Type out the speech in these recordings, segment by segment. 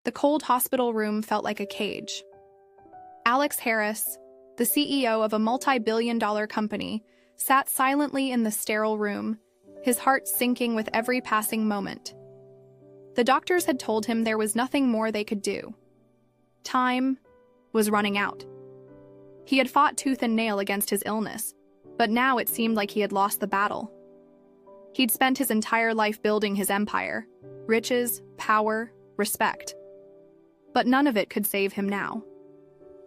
The cold hospital room felt like a cage. Alex Harris, the CEO of a multi-billion-dollar company, sat silently in the sterile room, his heart sinking with every passing moment. The doctors had told him there was nothing more they could do. Time was running out. He had fought tooth and nail against his illness, but now it seemed like he had lost the battle. He'd spent his entire life building his empire, riches, power, respect. But none of it could save him now.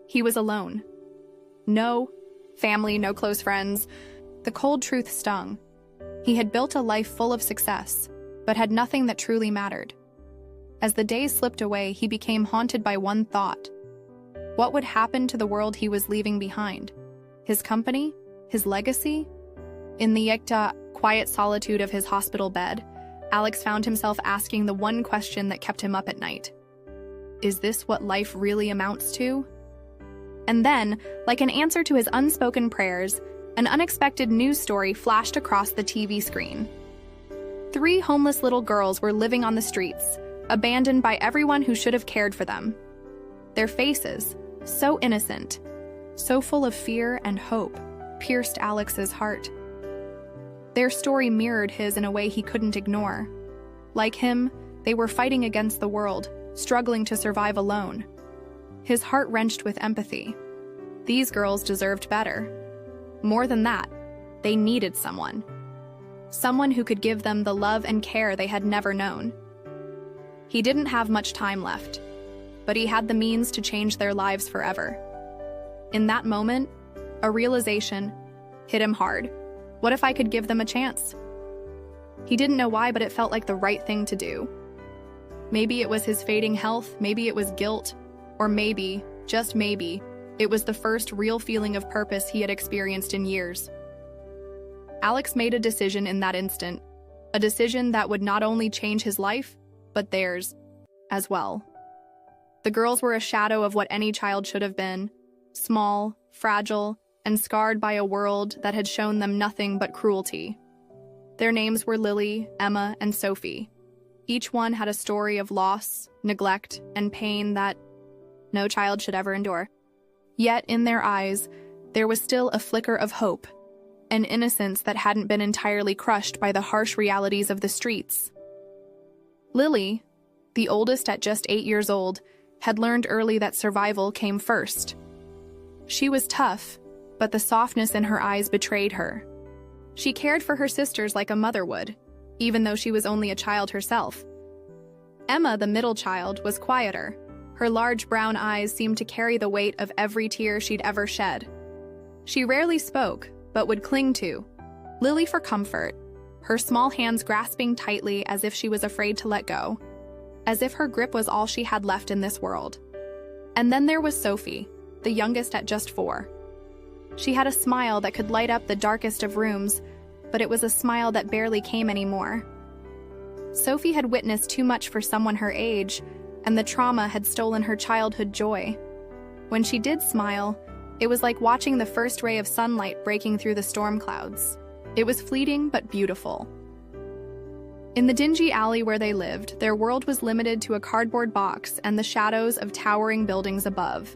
He was alone. No family, no close friends. The cold truth stung. He had built a life full of success, but had nothing that truly mattered. As the days slipped away, he became haunted by one thought. What would happen to the world he was leaving behind? His company? His legacy? In the quiet solitude of his hospital bed, Alex found himself asking the one question that kept him up at night. Is this what life really amounts to? And then, like an answer to his unspoken prayers, an unexpected news story flashed across the TV screen. 3 homeless little girls were living on the streets, abandoned by everyone who should have cared for them. Their faces, so innocent, so full of fear and hope, pierced Alex's heart. Their story mirrored his in a way he couldn't ignore. Like him, they were fighting against the world, struggling to survive alone. His heart wrenched with empathy. These girls deserved better. More than that, they needed someone. Someone who could give them the love and care they had never known. He didn't have much time left, but he had the means to change their lives forever. In that moment, a realization hit him hard. What if I could give them a chance? He didn't know why, but it felt like the right thing to do. Maybe it was his fading health, maybe it was guilt, or maybe, just maybe, it was the first real feeling of purpose he had experienced in years. Alex made a decision in that instant, a decision that would not only change his life, but theirs as well. The girls were a shadow of what any child should have been, small, fragile, and scarred by a world that had shown them nothing but cruelty. Their names were Lily, Emma, and Sophie. Each one had a story of loss, neglect, and pain that no child should ever endure. Yet in their eyes, there was still a flicker of hope, an innocence that hadn't been entirely crushed by the harsh realities of the streets. Lily, the oldest at just 8 years old, had learned early that survival came first. She was tough, but the softness in her eyes betrayed her. She cared for her sisters like a mother would, even though she was only a child herself. Emma, the middle child, was quieter. Her large brown eyes seemed to carry the weight of every tear she'd ever shed. She rarely spoke, but would cling to Lily for comfort, her small hands grasping tightly as if she was afraid to let go, as if her grip was all she had left in this world. And then there was Sophie, the youngest at just 4. She had a smile that could light up the darkest of rooms, but it was a smile that barely came anymore. Sophie had witnessed too much for someone her age, and the trauma had stolen her childhood joy. When she did smile, it was like watching the first ray of sunlight breaking through the storm clouds. It was fleeting but beautiful. In the dingy alley where they lived, their world was limited to a cardboard box and the shadows of towering buildings above.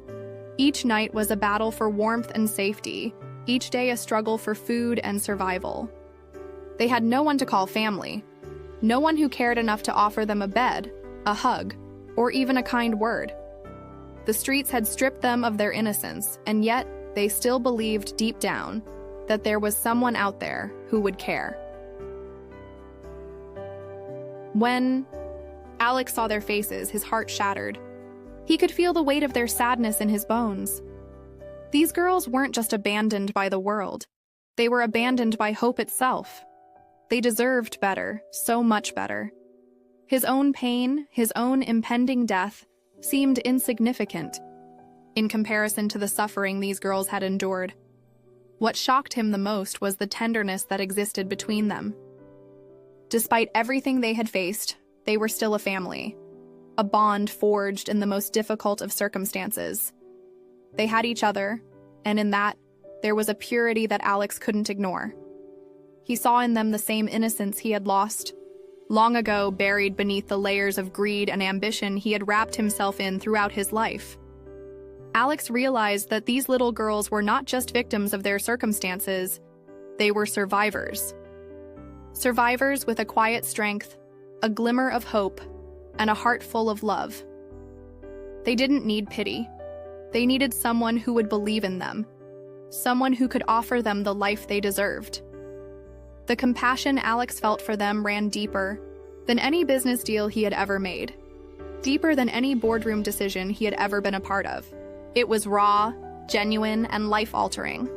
Each night was a battle for warmth and safety, each day a struggle for food and survival. They had no one to call family, no one who cared enough to offer them a bed, a hug, or even a kind word. The streets had stripped them of their innocence, and yet they still believed deep down that there was someone out there who would care. When Alex saw their faces, his heart shattered. He could feel the weight of their sadness in his bones. These girls weren't just abandoned by the world. They were abandoned by hope itself. They deserved better, so much better. His own pain, his own impending death, seemed insignificant in comparison to the suffering these girls had endured. What shocked him the most was the tenderness that existed between them. Despite everything they had faced, they were still a family, a bond forged in the most difficult of circumstances. They had each other, and in that, there was a purity that Alex couldn't ignore. He saw in them the same innocence he had lost, long ago buried beneath the layers of greed and ambition he had wrapped himself in throughout his life. Alex realized that these little girls were not just victims of their circumstances, they were survivors. Survivors with a quiet strength, a glimmer of hope, and a heart full of love. They didn't need pity. They needed someone who would believe in them, someone who could offer them the life they deserved. The compassion Alex felt for them ran deeper than any business deal he had ever made, deeper than any boardroom decision he had ever been a part of. It was raw, genuine, and life-altering.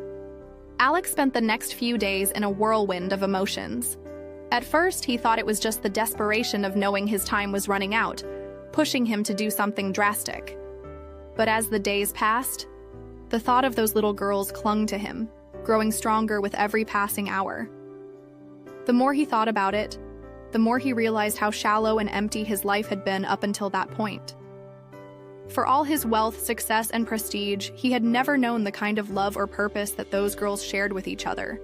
Alex spent the next few days in a whirlwind of emotions. At first, he thought it was just the desperation of knowing his time was running out, pushing him to do something drastic. But as the days passed, the thought of those little girls clung to him, growing stronger with every passing hour. The more he thought about it, the more he realized how shallow and empty his life had been up until that point. For all his wealth, success, and prestige, he had never known the kind of love or purpose that those girls shared with each other.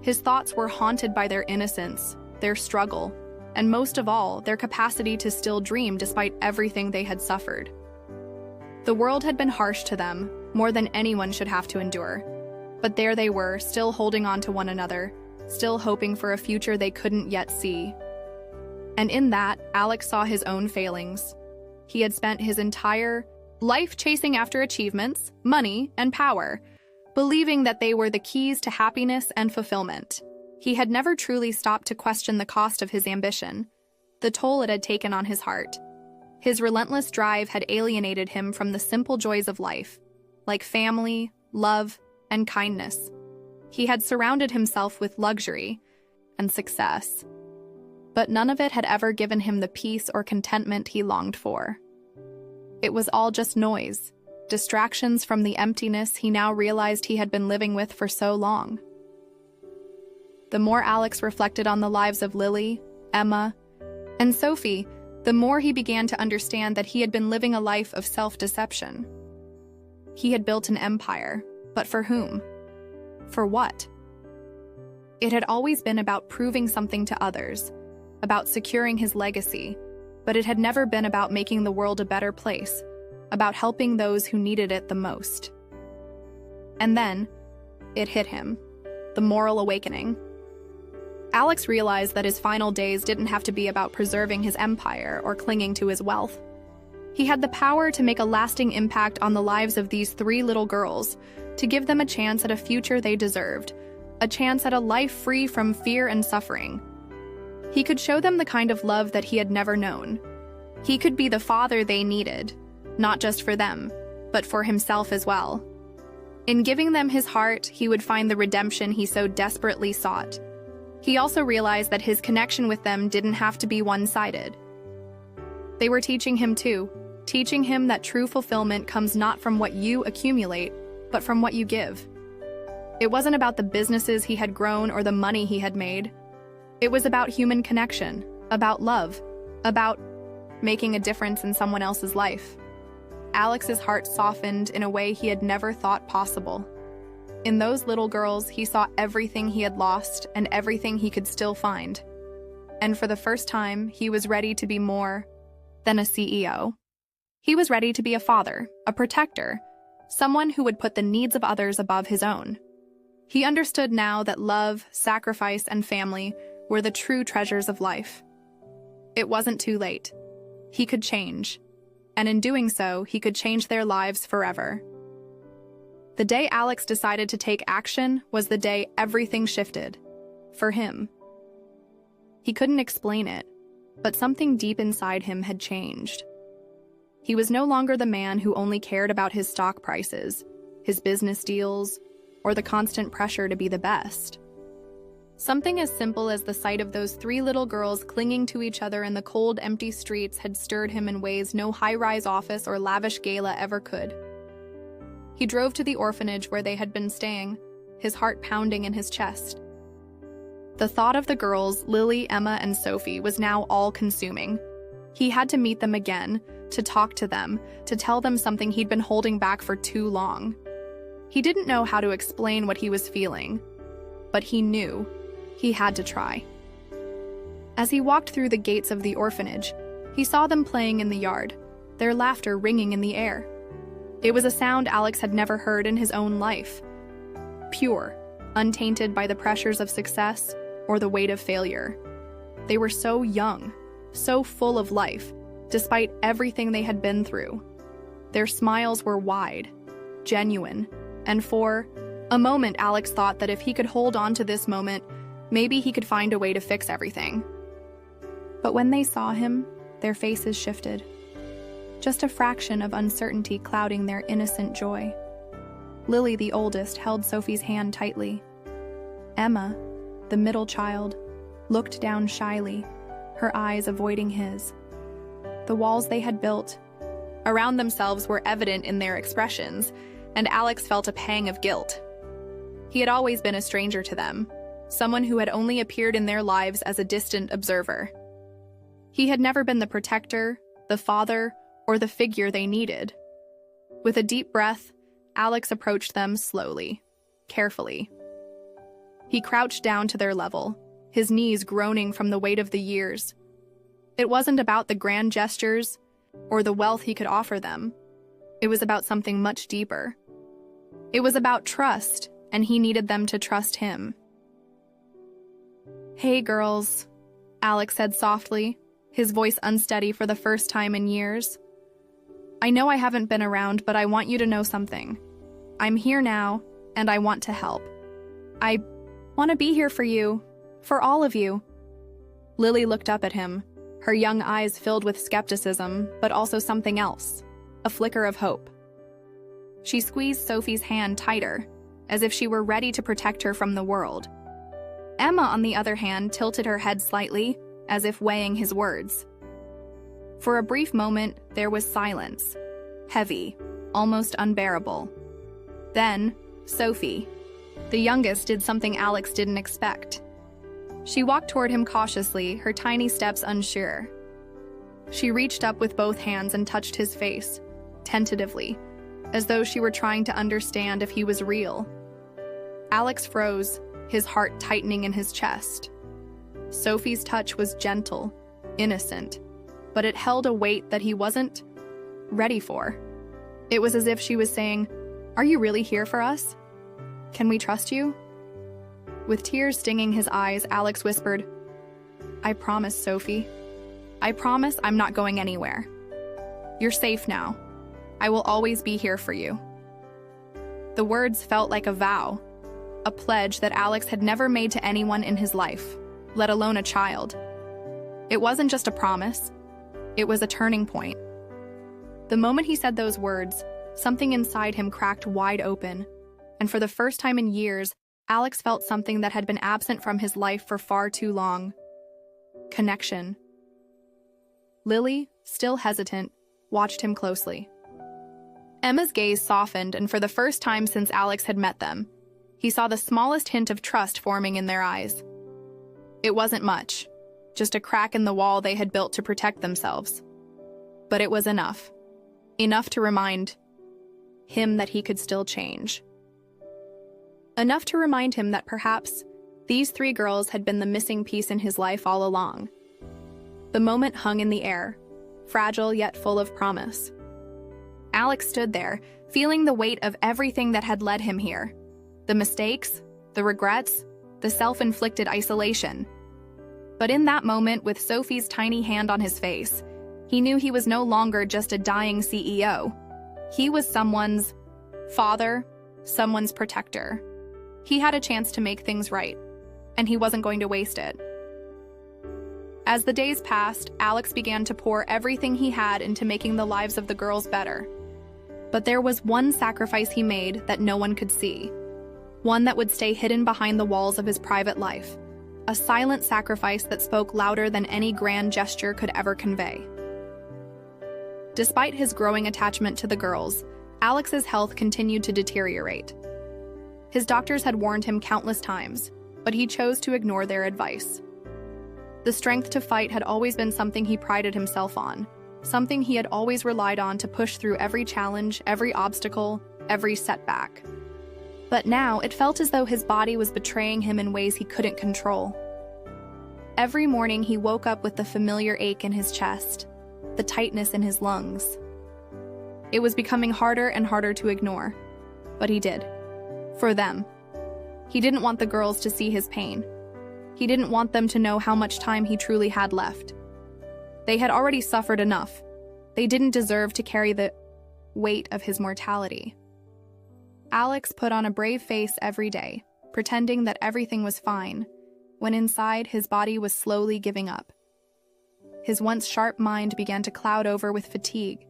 His thoughts were haunted by their innocence, their struggle, and most of all, their capacity to still dream despite everything they had suffered. The world had been harsh to them, more than anyone should have to endure. But there they were, still holding on to one another, still hoping for a future they couldn't yet see. And in that, Alex saw his own failings. He had spent his entire life chasing after achievements, money, and power, believing that they were the keys to happiness and fulfillment. He had never truly stopped to question the cost of his ambition, the toll it had taken on his heart. His relentless drive had alienated him from the simple joys of life, like family, love, and kindness. He had surrounded himself with luxury and success, but none of it had ever given him the peace or contentment he longed for. It was all just noise, distractions from the emptiness he now realized he had been living with for so long. The more Alex reflected on the lives of Lily, Emma, and Sophie, the more he began to understand that he had been living a life of self-deception. He had built an empire, but for whom? For what? It had always been about proving something to others, about securing his legacy, but it had never been about making the world a better place, about helping those who needed it the most. And then, it hit him, the moral awakening. Alex realized that his final days didn't have to be about preserving his empire or clinging to his wealth. He had the power to make a lasting impact on the lives of these 3 little girls, to give them a chance at a future they deserved, a chance at a life free from fear and suffering. He could show them the kind of love that he had never known. He could be the father they needed, not just for them, but for himself as well. In giving them his heart, he would find the redemption he so desperately sought. He also realized that his connection with them didn't have to be one-sided. They were teaching him too, teaching him that true fulfillment comes not from what you accumulate, but from what you give. It wasn't about the businesses he had grown or the money he had made. It was about human connection, about love, about making a difference in someone else's life. Alex's heart softened in a way he had never thought possible. In those little girls, he saw everything he had lost and everything he could still find. And for the first time, he was ready to be more than a CEO. He was ready to be a father, a protector, someone who would put the needs of others above his own. He understood now that love, sacrifice, and family were the true treasures of life. It wasn't too late. He could change. And in doing so, he could change their lives forever. The day Alex decided to take action was the day everything shifted. For him. He couldn't explain it, but something deep inside him had changed. He was no longer the man who only cared about his stock prices, his business deals, or the constant pressure to be the best. Something as simple as the sight of those 3 little girls clinging to each other in the cold, empty streets had stirred him in ways no high-rise office or lavish gala ever could. He drove to the orphanage where they had been staying, his heart pounding in his chest. The thought of the girls, Lily, Emma, and Sophie, was now all-consuming. He had to meet them again, to talk to them, to tell them something he'd been holding back for too long. He didn't know how to explain what he was feeling, but he knew he had to try. As he walked through the gates of the orphanage, he saw them playing in the yard, their laughter ringing in the air. It was a sound Alex had never heard in his own life. Pure, untainted by the pressures of success or the weight of failure. They were so young, so full of life, despite everything they had been through. Their smiles were wide, genuine, and for a moment Alex thought that if he could hold on to this moment, maybe he could find a way to fix everything. But when they saw him, their faces shifted. Just a fraction of uncertainty clouding their innocent joy. Lily, the oldest, held Sophie's hand tightly. Emma, the middle child, looked down shyly, her eyes avoiding his. The walls they had built around themselves were evident in their expressions, and Alex felt a pang of guilt. He had always been a stranger to them, someone who had only appeared in their lives as a distant observer. He had never been the protector, the father, or the figure they needed. With a deep breath, Alex approached them slowly, carefully. He crouched down to their level, his knees groaning from the weight of the years. It wasn't about the grand gestures or the wealth he could offer them. It was about something much deeper. It was about trust, and he needed them to trust him. "Hey, girls," Alex said softly, his voice unsteady for the first time in years. "I know I haven't been around, but I want you to know something. I'm here now, and I want to help. I want to be here for you, for all of you." Lily looked up at him, her young eyes filled with skepticism, but also something else, a flicker of hope. She squeezed Sophie's hand tighter, as if she were ready to protect her from the world. Emma, on the other hand, tilted her head slightly, as if weighing his words. For a brief moment, there was silence, heavy, almost unbearable. Then, Sophie, the youngest, did something Alex didn't expect. She walked toward him cautiously, her tiny steps unsure. She reached up with both hands and touched his face, tentatively, as though she were trying to understand if he was real. Alex froze, his heart tightening in his chest. Sophie's touch was gentle, innocent, but it held a weight that he wasn't ready for. It was as if she was saying, "Are you really here for us? Can we trust you?" With tears stinging his eyes, Alex whispered, "I promise, Sophie. I promise I'm not going anywhere. You're safe now. I will always be here for you." The words felt like a vow, a pledge that Alex had never made to anyone in his life, let alone a child. It wasn't just a promise. It was a turning point. The moment he said those words, something inside him cracked wide open, and for the first time in years, Alex felt something that had been absent from his life for far too long. Connection. Lily, still hesitant, watched him closely. Emma's gaze softened, and for the first time since Alex had met them, he saw the smallest hint of trust forming in their eyes. It wasn't much, just a crack in the wall they had built to protect themselves. But it was enough. Enough to remind him that he could still change. Enough to remind him that perhaps these three girls had been the missing piece in his life all along. The moment hung in the air, fragile yet full of promise. Alex stood there, feeling the weight of everything that had led him here. The mistakes, the regrets, the self-inflicted isolation. But in that moment, with Sophie's tiny hand on his face, he knew he was no longer just a dying CEO. He was someone's father, someone's protector. He had a chance to make things right, and he wasn't going to waste it. As the days passed, Alex began to pour everything he had into making the lives of the girls better. But there was one sacrifice he made that no one could see. One that would stay hidden behind the walls of his private life. A silent sacrifice that spoke louder than any grand gesture could ever convey. Despite his growing attachment to the girls, Alex's health continued to deteriorate. His doctors had warned him countless times, but he chose to ignore their advice. The strength to fight had always been something he prided himself on, something he had always relied on to push through every challenge, every obstacle, every setback. But now it felt as though his body was betraying him in ways he couldn't control. Every morning he woke up with the familiar ache in his chest, the tightness in his lungs. It was becoming harder and harder to ignore, but he did. For them. He didn't want the girls to see his pain. He didn't want them to know how much time he truly had left. They had already suffered enough. They didn't deserve to carry the weight of his mortality. Alex put on a brave face every day, pretending that everything was fine, when inside his body was slowly giving up. His once sharp mind began to cloud over with fatigue,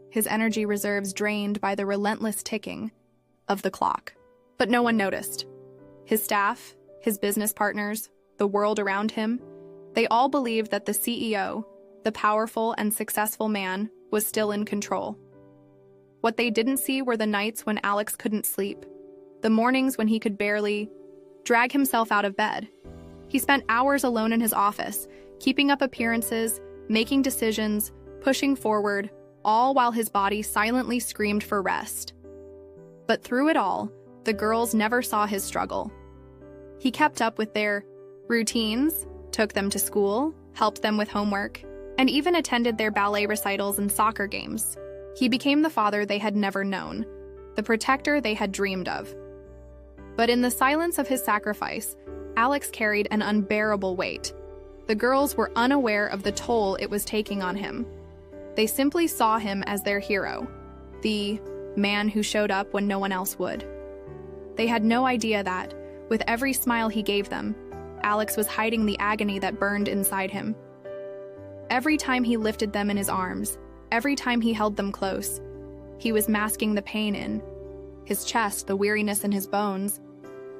his energy reserves drained by the relentless ticking of the clock. But no one noticed. His staff, his business partners, the world around him, they all believed that the CEO, the powerful and successful man, was still in control. What they didn't see were the nights when Alex couldn't sleep, the mornings when he could barely drag himself out of bed. He spent hours alone in his office, keeping up appearances, making decisions, pushing forward, all while his body silently screamed for rest. But through it all, the girls never saw his struggle. He kept up with their routines, took them to school, helped them with homework, and even attended their ballet recitals and soccer games. He became the father they had never known, the protector they had dreamed of. But in the silence of his sacrifice, Alex carried an unbearable weight. The girls were unaware of the toll it was taking on him. They simply saw him as their hero, the man who showed up when no one else would. They had no idea that, with every smile he gave them, Alex was hiding the agony that burned inside him. Every time he lifted them in his arms, every time he held them close, he was masking the pain in his chest, the weariness in his bones.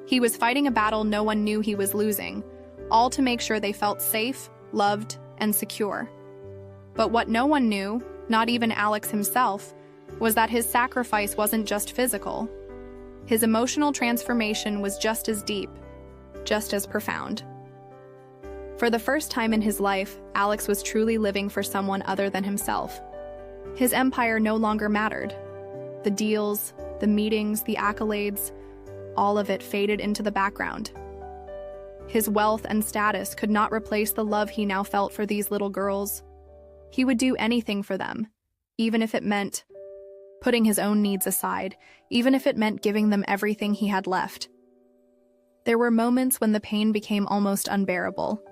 He was fighting a battle no one knew he was losing, all to make sure they felt safe, loved, and secure. But what no one knew, not even Alex himself, was that his sacrifice wasn't just physical. His emotional transformation was just as deep, just as profound. For the first time in his life, Alex was truly living for someone other than himself. His empire no longer mattered. The deals, the meetings, the accolades, all of it faded into the background. His wealth and status could not replace the love he now felt for these little girls. He would do anything for them, even if it meant putting his own needs aside, even if it meant giving them everything he had left. There were moments when the pain became almost unbearable,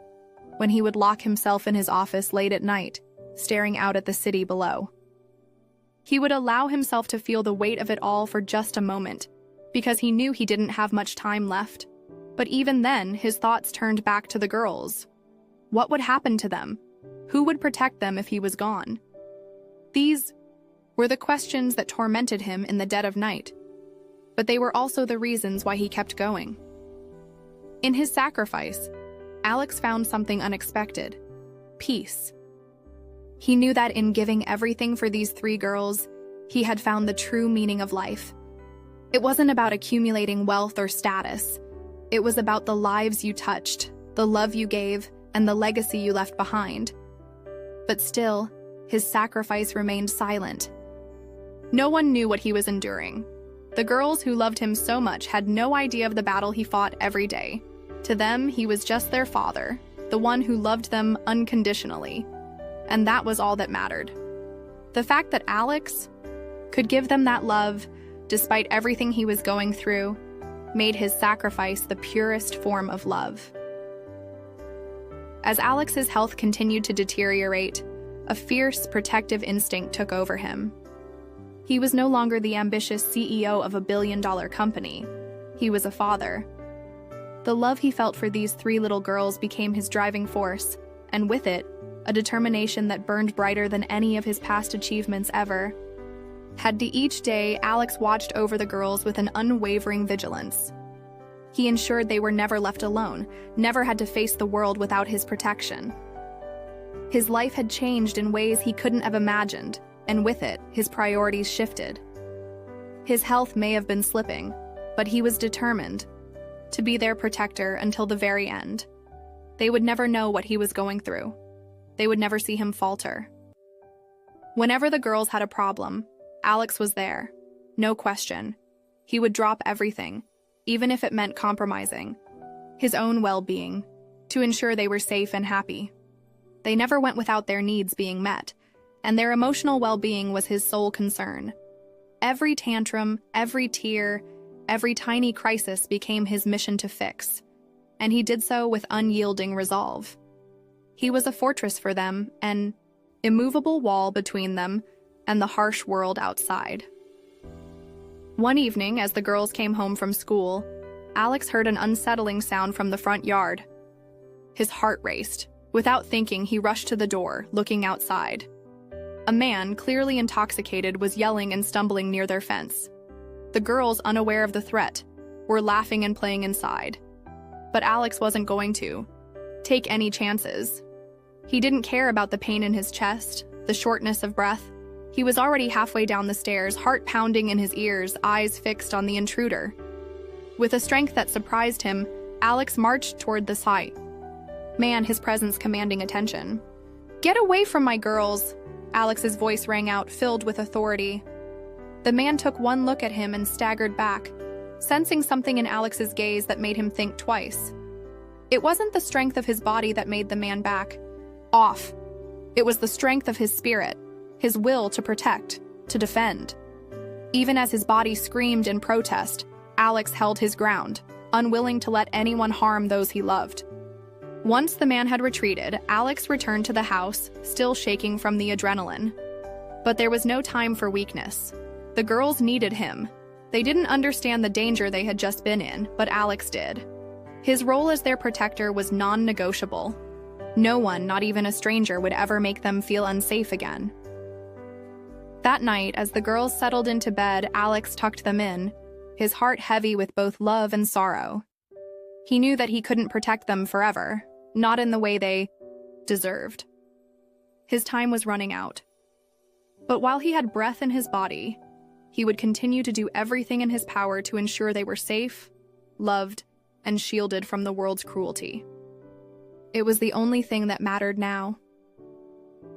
when he would lock himself in his office late at night, staring out at the city below. He would allow himself to feel the weight of it all for just a moment, because he knew he didn't have much time left. But even then, his thoughts turned back to the girls. What would happen to them? Who would protect them if he was gone? These were the questions that tormented him in the dead of night, but they were also the reasons why he kept going. In his sacrifice, Alex found something unexpected: peace. He knew that in giving everything for these 3 girls, he had found the true meaning of life. It wasn't about accumulating wealth or status. It was about the lives you touched, the love you gave, and the legacy you left behind. But still, his sacrifice remained silent. No one knew what he was enduring. The girls who loved him so much had no idea of the battle he fought every day. To them, he was just their father, the one who loved them unconditionally. And that was all that mattered. The fact that Alex could give them that love, despite everything he was going through, made his sacrifice the purest form of love. As Alex's health continued to deteriorate, a fierce, protective instinct took over him. He was no longer the ambitious CEO of a billion-dollar company. He was a father. The love he felt for these 3 little girls became his driving force, and with it, a determination that burned brighter than any of his past achievements ever. Each day, Alex watched over the girls with an unwavering vigilance. He ensured they were never left alone, never had to face the world without his protection. His life had changed in ways he couldn't have imagined, and with it, his priorities shifted. His health may have been slipping, but he was determined to be their protector until the very end. They would never know what he was going through. They would never see him falter. Whenever the girls had a problem, Alex was there. No question. He would drop everything, even if it meant compromising his own well-being. to ensure they were safe and happy. They never went without their needs being met, and their emotional well-being was his sole concern. Every tantrum, every tear, every tiny crisis became his mission to fix, and he did so with unyielding resolve. He was a fortress for them, an immovable wall between them and the harsh world outside. One evening, as the girls came home from school, Alex heard an unsettling sound from the front yard. His heart raced. Without thinking, he rushed to the door, looking outside. A man, clearly intoxicated, was yelling and stumbling near their fence. The girls, unaware of the threat, were laughing and playing inside. But Alex wasn't going to take any chances. He didn't care about the pain in his chest, the shortness of breath. He was already halfway down the stairs, heart pounding in his ears, eyes fixed on the intruder. With a strength that surprised him, Alex marched toward the site. Man, his presence commanding attention. "Get away from my girls!" Alex's voice rang out, filled with authority. The man took one look at him and staggered back, sensing something in Alex's gaze that made him think twice. It wasn't the strength of his body that made the man back off. It was the strength of his spirit, his will to protect, to defend. Even as his body screamed in protest, Alex held his ground, unwilling to let anyone harm those he loved. Once the man had retreated, Alex returned to the house, still shaking from the adrenaline. But there was no time for weakness. The girls needed him. They didn't understand the danger they had just been in, but Alex did. His role as their protector was non-negotiable. No one, not even a stranger, would ever make them feel unsafe again. That night, as the girls settled into bed, Alex tucked them in, his heart heavy with both love and sorrow. He knew that he couldn't protect them forever, not in the way they deserved. His time was running out. But while he had breath in his body, he would continue to do everything in his power to ensure they were safe, loved, and shielded from the world's cruelty. It was the only thing that mattered now.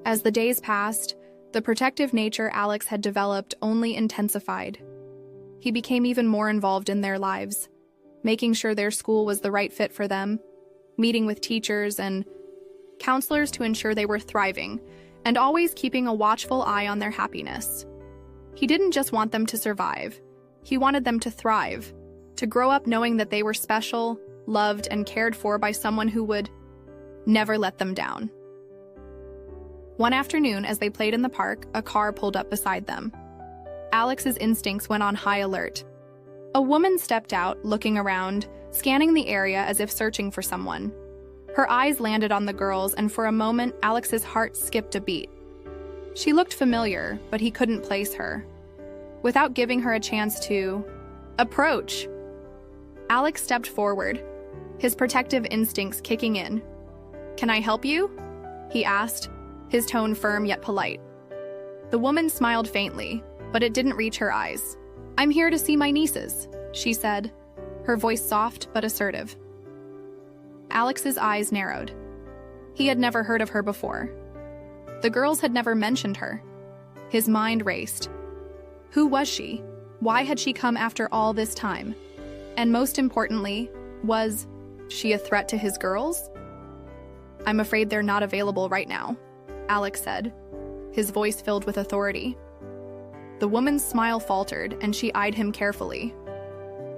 As the days passed, the protective nature Alex had developed only intensified. He became even more involved in their lives, making sure their school was the right fit for them, meeting with teachers and counselors to ensure they were thriving, and always keeping a watchful eye on their happiness. He didn't just want them to survive. He wanted them to thrive, to grow up knowing that they were special, loved, and cared for by someone who would never let them down. One afternoon, as they played in the park, a car pulled up beside them. Alex's instincts went on high alert. A woman stepped out, looking around, scanning the area as if searching for someone. Her eyes landed on the girls, and for a moment, Alex's heart skipped a beat. She looked familiar, but he couldn't place her. Without giving her a chance to approach, Alex stepped forward, his protective instincts kicking in. "Can I help you?" he asked, his tone firm yet polite. The woman smiled faintly, but it didn't reach her eyes. "I'm here to see my nieces," she said, her voice soft but assertive. Alex's eyes narrowed. He had never heard of her before. The girls had never mentioned her. His mind raced. Who was she? Why had she come after all this time? And most importantly, was she a threat to his girls? "I'm afraid they're not available right now," Alex said, his voice filled with authority. The woman's smile faltered, and she eyed him carefully.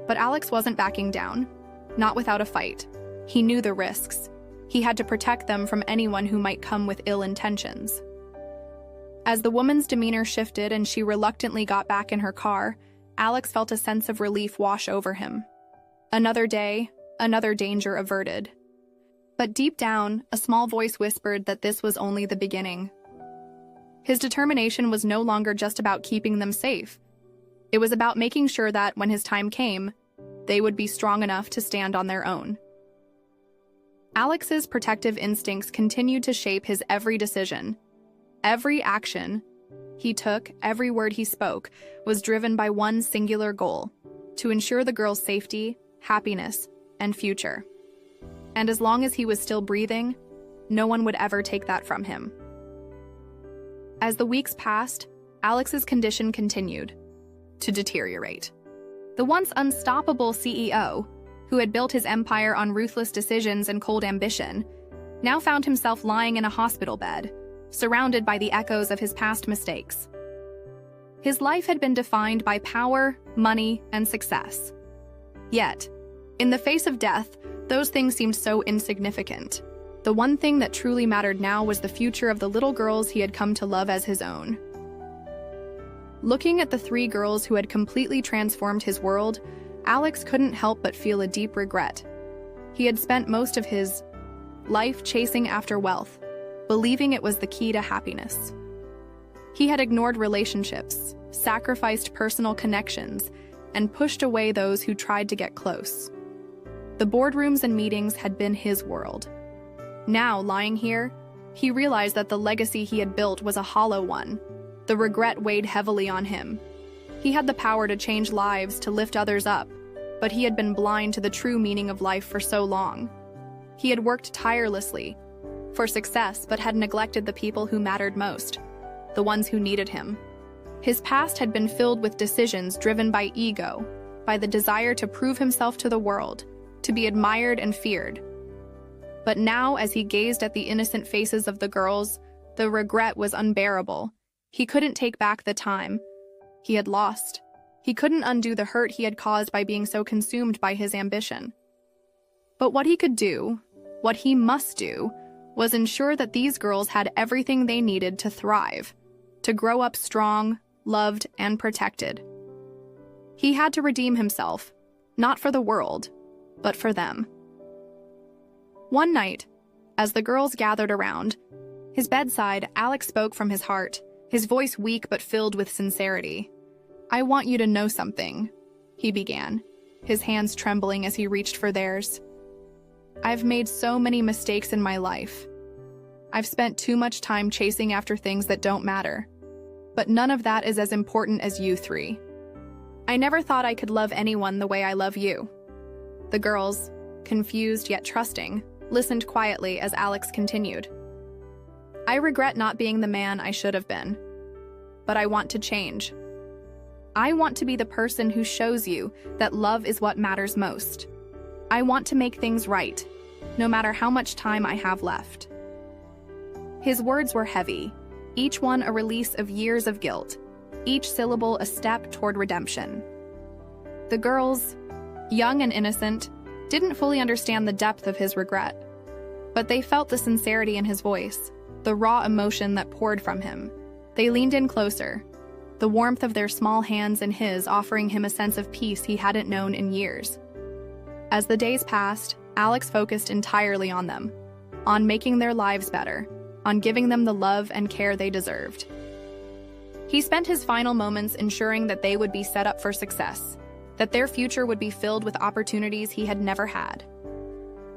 But Alex wasn't backing down, not without a fight. He knew the risks. He had to protect them from anyone who might come with ill intentions. As the woman's demeanor shifted and she reluctantly got back in her car, Alex felt a sense of relief wash over him. Another day, another danger averted. But deep down, a small voice whispered that this was only the beginning. His determination was no longer just about keeping them safe. It was about making sure that, when his time came, they would be strong enough to stand on their own. Alex's protective instincts continued to shape his every decision. Every action he took, every word he spoke, was driven by one singular goal: to ensure the girls' safety, happiness, and future. And as long as he was still breathing, no one would ever take that from him. As the weeks passed, Alex's condition continued to deteriorate. The once unstoppable CEO, who had built his empire on ruthless decisions and cold ambition, now found himself lying in a hospital bed, surrounded by the echoes of his past mistakes. His life had been defined by power, money, and success. Yet, in the face of death, those things seemed so insignificant. The one thing that truly mattered now was the future of the little girls he had come to love as his own. Looking at the 3 girls who had completely transformed his world, Alex couldn't help but feel a deep regret. He had spent most of his life chasing after wealth, believing it was the key to happiness. He had ignored relationships, sacrificed personal connections, and pushed away those who tried to get close. The boardrooms and meetings had been his world. Now, lying here, he realized that the legacy he had built was a hollow one. The regret weighed heavily on him. He had the power to change lives, to lift others up, but he had been blind to the true meaning of life for so long. He had worked tirelessly for success, but had neglected the people who mattered most, the ones who needed him. His past had been filled with decisions driven by ego, by the desire to prove himself to the world, to be admired and feared. But now, as he gazed at the innocent faces of the girls, the regret was unbearable. He couldn't take back the time he had lost. He couldn't undo the hurt he had caused by being so consumed by his ambition. But what he could do, what he must do, was ensure that these girls had everything they needed to thrive, to grow up strong, loved, and protected. He had to redeem himself, not for the world, but for them. One night, as the girls gathered around his bedside, Alex spoke from his heart, his voice weak but filled with sincerity. "I want you to know something," he began, his hands trembling as he reached for theirs. "I've made so many mistakes in my life. I've spent too much time chasing after things that don't matter. But none of that is as important as you 3. I never thought I could love anyone the way I love you." The girls, confused yet trusting, listened quietly as Alex continued. "I regret not being the man I should have been, but I want to change. I want to be the person who shows you that love is what matters most. I want to make things right, no matter how much time I have left." His words were heavy, each one a release of years of guilt, each syllable a step toward redemption. The girls, young and innocent, didn't fully understand the depth of his regret, but they felt the sincerity in his voice, the raw emotion that poured from him. They leaned in closer, the warmth of their small hands in his offering him a sense of peace he hadn't known in years. As the days passed, Alex focused entirely on them, on making their lives better, on giving them the love and care they deserved. He spent his final moments ensuring that they would be set up for success, that their future would be filled with opportunities he had never had.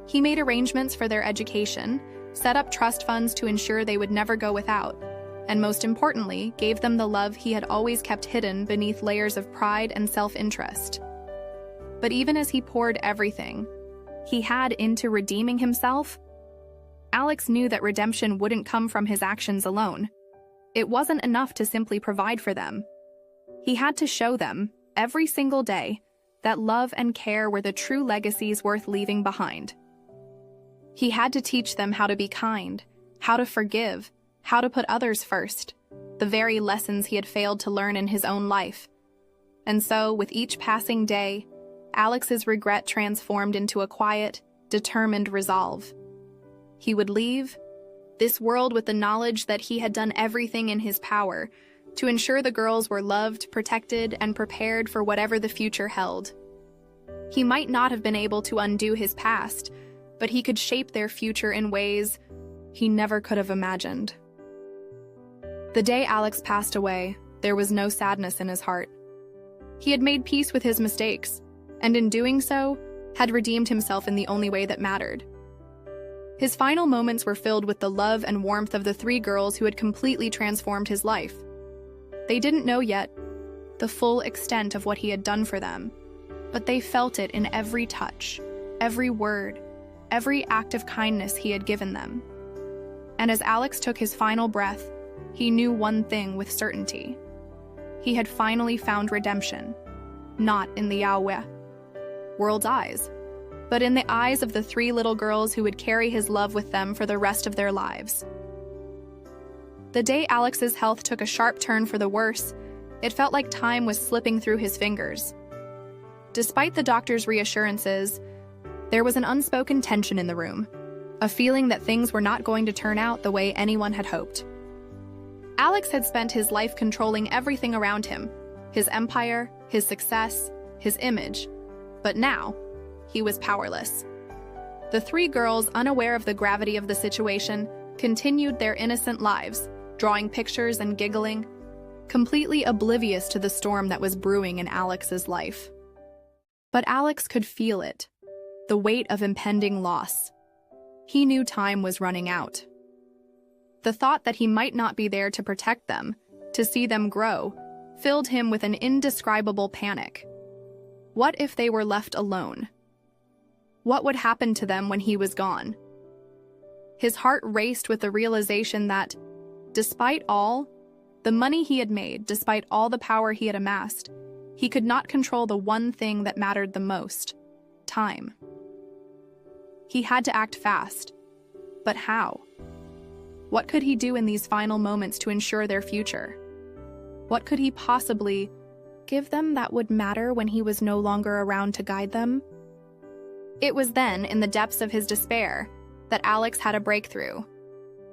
He made arrangements for their education, set up trust funds to ensure they would never go without, and most importantly, gave them the love he had always kept hidden beneath layers of pride and self-interest. But even as he poured everything he had into redeeming himself, Alex knew that redemption wouldn't come from his actions alone. It wasn't enough to simply provide for them. He had to show them, every single day, that love and care were the true legacies worth leaving behind. He had to teach them how to be kind, how to forgive, how to put others first, the very lessons he had failed to learn in his own life. And so, with each passing day, Alex's regret transformed into a quiet, determined resolve. He would leave this world with the knowledge that he had done everything in his power to ensure the girls were loved, protected, and prepared for whatever the future held. He might not have been able to undo his past, but he could shape their future in ways he never could have imagined. The day Alex passed away, there was no sadness in his heart. He had made peace with his mistakes, and in doing so, had redeemed himself in the only way that mattered. His final moments were filled with the love and warmth of the 3 girls who had completely transformed his life. They didn't know yet the full extent of what he had done for them, but they felt it in every touch, every word, every act of kindness he had given them. And as Alex took his final breath, he knew one thing with certainty. He had finally found redemption, not in the Yahweh world's eyes, but in the eyes of the 3 little girls who would carry his love with them for the rest of their lives. The day Alex's health took a sharp turn for the worse, it felt like time was slipping through his fingers. Despite the doctor's reassurances, there was an unspoken tension in the room, a feeling that things were not going to turn out the way anyone had hoped. Alex had spent his life controlling everything around him, his empire, his success, his image, but now, he was powerless. The 3 girls, unaware of the gravity of the situation, continued their innocent lives, drawing pictures and giggling, completely oblivious to the storm that was brewing in Alex's life. But Alex could feel it, the weight of impending loss. He knew time was running out. The thought that he might not be there to protect them, to see them grow, filled him with an indescribable panic. What if they were left alone? What would happen to them when he was gone? His heart raced with the realization that, despite all the money he had made, despite all the power he had amassed, he could not control the one thing that mattered the most: time. He had to act fast. But how? What could he do in these final moments to ensure their future? What could he possibly give them that would matter when he was no longer around to guide them? It was then, in the depths of his despair, that Alex had a breakthrough.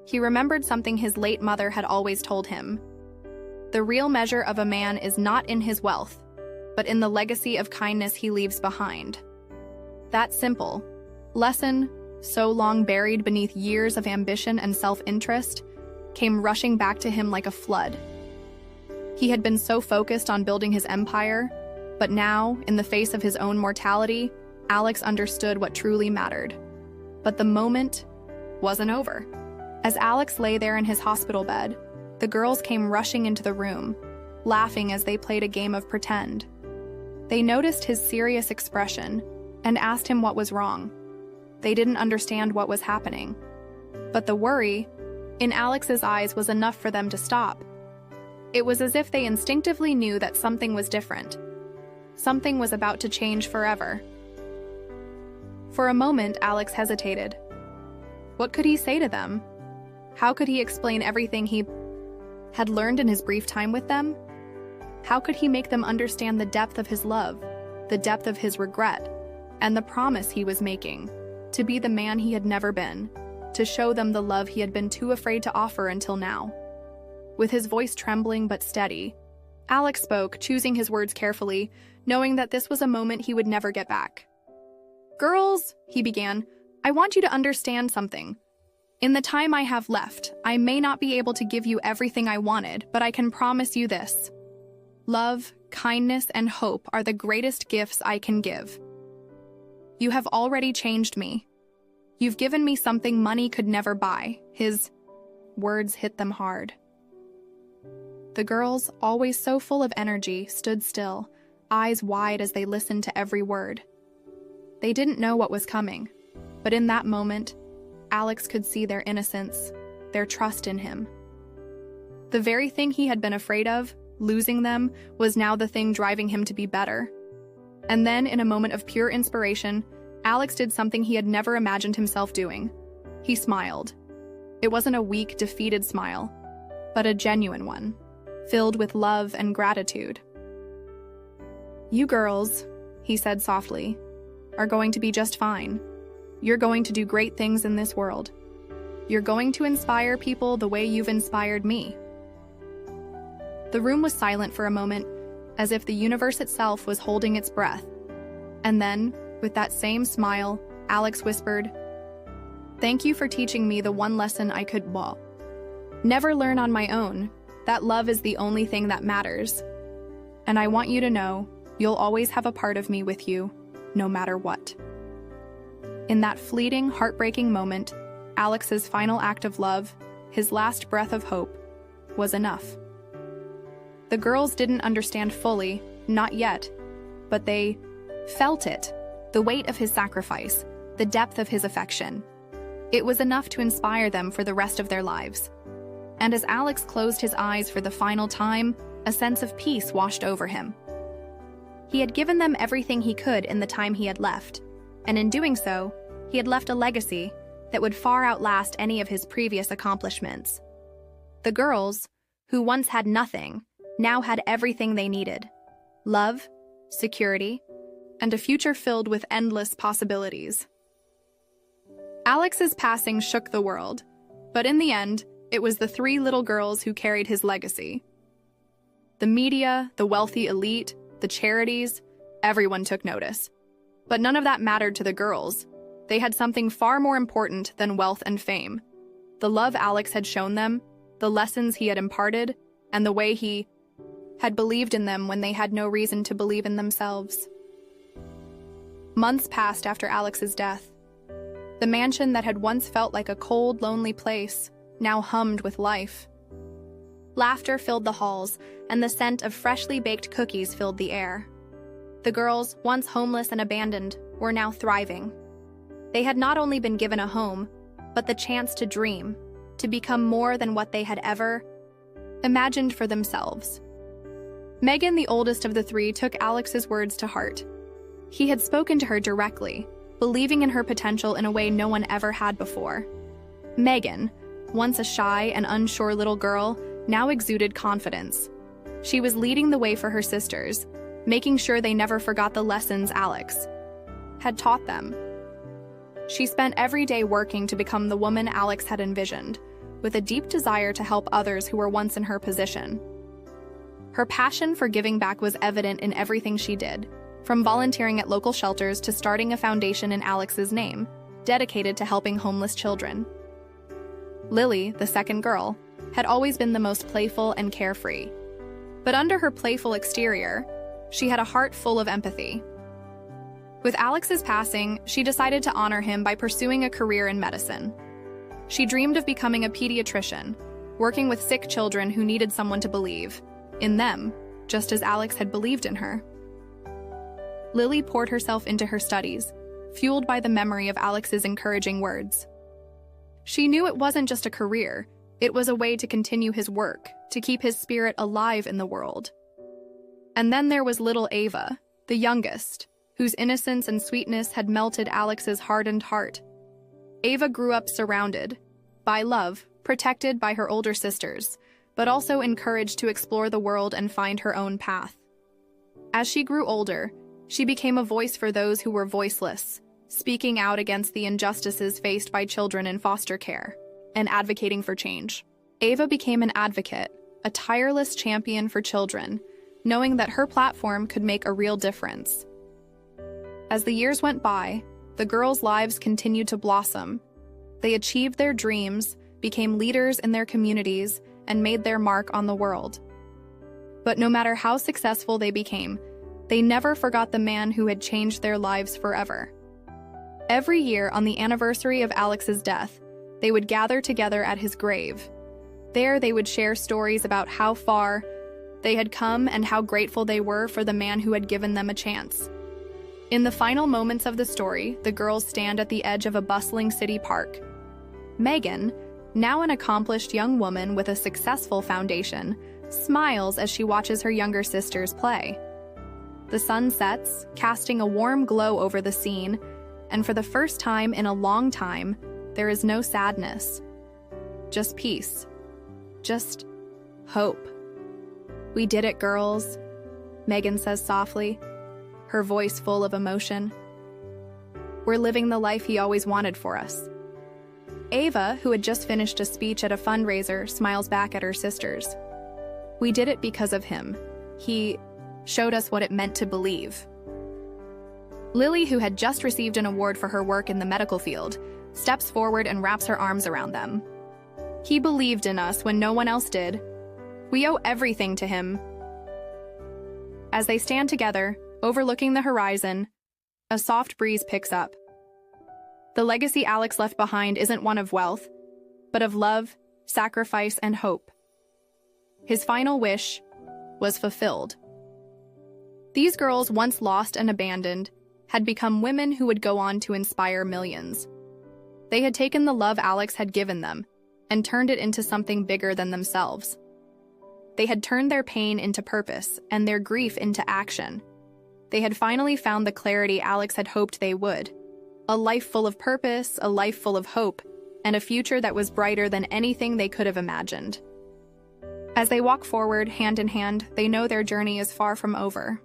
He remembered something his late mother had always told him. The real measure of a man is not in his wealth, but in the legacy of kindness he leaves behind. That simple lesson, so long buried beneath years of ambition and self-interest, came rushing back to him like a flood. He had been so focused on building his empire, but now, in the face of his own mortality, Alex understood what truly mattered. But the moment wasn't over. As Alex lay there in his hospital bed, the girls came rushing into the room, laughing as they played a game of pretend. They noticed his serious expression and asked him what was wrong. They didn't understand what was happening. But the worry in Alex's eyes was enough for them to stop. It was as if they instinctively knew that something was different. Something was about to change forever. For a moment, Alex hesitated. What could he say to them? How could he explain everything he had learned in his brief time with them? How could he make them understand the depth of his love, the depth of his regret, and the promise he was making, to be the man he had never been, to show them the love he had been too afraid to offer until now? With his voice trembling but steady, Alex spoke, choosing his words carefully, knowing that this was a moment he would never get back. "Girls," he began, "I want you to understand something. In the time I have left, I may not be able to give you everything I wanted, but I can promise you this. Love, kindness, and hope are the greatest gifts I can give. You have already changed me. You've given me something money could never buy." His words hit them hard. The girls, always so full of energy, stood still, eyes wide as they listened to every word. They didn't know what was coming, but in that moment, Alex could see their innocence, their trust in him. The very thing he had been afraid of, losing them, was now the thing driving him to be better. And then, in a moment of pure inspiration, Alex did something he had never imagined himself doing. He smiled. It wasn't a weak, defeated smile, but a genuine one, filled with love and gratitude. "You girls," he said softly, "are going to be just fine. You're going to do great things in this world. You're going to inspire people the way you've inspired me." The room was silent for a moment, as if the universe itself was holding its breath. And then, with that same smile, Alex whispered, "Thank you for teaching me the one lesson I could, never learn on my own, that love is the only thing that matters. And I want you to know, you'll always have a part of me with you, no matter what." In that fleeting, heartbreaking moment, Alex's final act of love, his last breath of hope, was enough. The girls didn't understand fully, not yet, but they felt it, the weight of his sacrifice, the depth of his affection. It was enough to inspire them for the rest of their lives. And as Alex closed his eyes for the final time, a sense of peace washed over him. He had given them everything he could in the time he had left, and in doing so, he had left a legacy that would far outlast any of his previous accomplishments. The girls, who once had nothing, now had everything they needed: love, security, and a future filled with endless possibilities. Alex's passing shook the world, but in the end, it was the three little girls who carried his legacy. The media, the wealthy elite, the charities, everyone took notice. But none of that mattered to the girls. They had something far more important than wealth and fame: the love Alex had shown them, the lessons he had imparted, and the way he had believed in them when they had no reason to believe in themselves. Months passed after Alex's death. The mansion that had once felt like a cold, lonely place now hummed with life. Laughter filled the halls, and the scent of freshly baked cookies filled the air. The girls, once homeless and abandoned, were now thriving. They had not only been given a home, but the chance to dream, to become more than what they had ever imagined for themselves. Megan, the oldest of the three, took Alex's words to heart. He had spoken to her directly, believing in her potential in a way no one ever had before. Megan, once a shy and unsure little girl, now exuded confidence. She was leading the way for her sisters, making sure they never forgot the lessons Alex had taught them. She spent every day working to become the woman Alex had envisioned, with a deep desire to help others who were once in her position. Her passion for giving back was evident in everything she did, from volunteering at local shelters to starting a foundation in Alex's name, dedicated to helping homeless children. Lily, the second girl, had always been the most playful and carefree. But under her playful exterior, she had a heart full of empathy. With Alex's passing, she decided to honor him by pursuing a career in medicine. She dreamed of becoming a pediatrician, working with sick children who needed someone to believe in them, just as Alex had believed in her. Lily poured herself into her studies, fueled by the memory of Alex's encouraging words. She knew it wasn't just a career, it was a way to continue his work, to keep his spirit alive in the world. And then there was little Ava, the youngest, whose innocence and sweetness had melted Alex's hardened heart. Ava grew up surrounded by love, protected by her older sisters, but also encouraged to explore the world and find her own path. As she grew older, she became a voice for those who were voiceless, speaking out against the injustices faced by children in foster care, and advocating for change. Ava became an advocate, a tireless champion for children, knowing that her platform could make a real difference. As the years went by, the girls' lives continued to blossom. They achieved their dreams, became leaders in their communities, and made their mark on the world. But no matter how successful they became, they never forgot the man who had changed their lives forever. Every year on the anniversary of Alex's death, they would gather together at his grave. There they would share stories about how far they had come and how grateful they were for the man who had given them a chance. In the final moments of the story, the girls stand at the edge of a bustling city park. Megan, now an accomplished young woman with a successful foundation, smiles as she watches her younger sisters play. The sun sets, casting a warm glow over the scene, and for the first time in a long time, there is no sadness. Just peace. Just hope. "We did it, girls," Megan says softly, her voice full of emotion. "We're living the life he always wanted for us." Ava, who had just finished a speech at a fundraiser, smiles back at her sisters. "We did it because of him. He showed us what it meant to believe." Lily, who had just received an award for her work in the medical field, steps forward and wraps her arms around them. "He believed in us when no one else did. We owe everything to him." As they stand together, overlooking the horizon, a soft breeze picks up. The legacy Alex left behind isn't one of wealth, but of love, sacrifice, and hope. His final wish was fulfilled. These girls, once lost and abandoned, had become women who would go on to inspire millions. They had taken the love Alex had given them and turned it into something bigger than themselves. They had turned their pain into purpose and their grief into action. They had finally found the clarity Alex had hoped they would, A life full of purpose, a life full of hope, and a future that was brighter than anything they could have imagined. As they walk forward, hand in hand, they know their journey is far from over.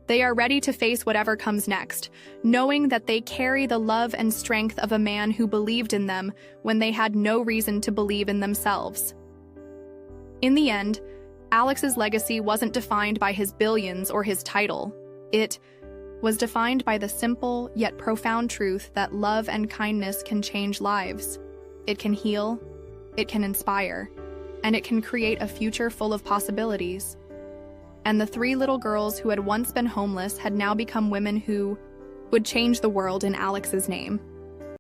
They are ready to face whatever comes next, knowing that they carry the love and strength of a man who believed in them when they had no reason to believe in themselves. In the end, Alex's legacy wasn't defined by his billions or his title. It was defined by the simple yet profound truth that love and kindness can change lives. It can heal, it can inspire, and it can create a future full of possibilities. And the 3 little girls who had once been homeless had now become women who would change the world in Alex's name.